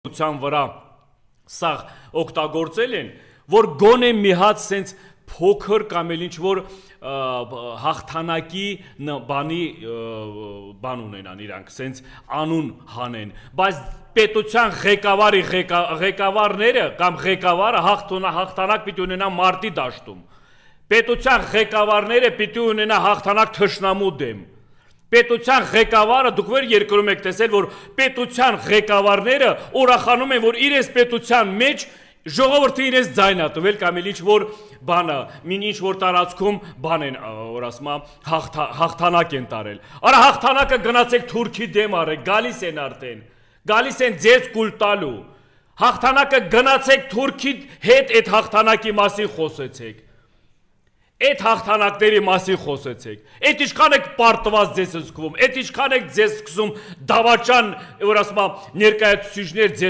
Վրա սաղ օգտագործել են, որ գոնե մի հատ սենց փոքր կամ էլ ինչ-որ հաղթանակի բան ունենան իրանք, սենց անուն հանեն, բայց պետության ղեկավարները կամ ղեկավարը հաղթանակ պիտի ունենա մարտի դաշտում, պետության ղեկավարները պիտի ունենա հաղթանակ թշնամու դեմ, պետության ղեկավարը դուք վեր երկրում եք տեսել, որ պետության ղեկավարները ուրախանում են, որ իրենց պետության մեջ ժողովուրդը իրենց ձայն ա տվել կամ էլ ինչ-որ բանը, ինչ-որ տարածքում բան են, որ ասում եմ, հաղթանակ են տարել։ Արա հաղթանակը գնացեք Թուրքի դեմ արեք, գալիս են արդեն, գալիս են ձեզ կուլ տալու։ Հաղթանակը գնացեք Թուրքի հետ այդ հաղթանակի մասին խոսեցեք։ Այդ հաղթանակների մասին խոսեցեք, այդ ինչքան եք պարտված ձեզ զգում, այդ ինչքան եք ձեզ սկսում դավաճան, որ ասում եմ, ներկայացուցիչներ ձեզ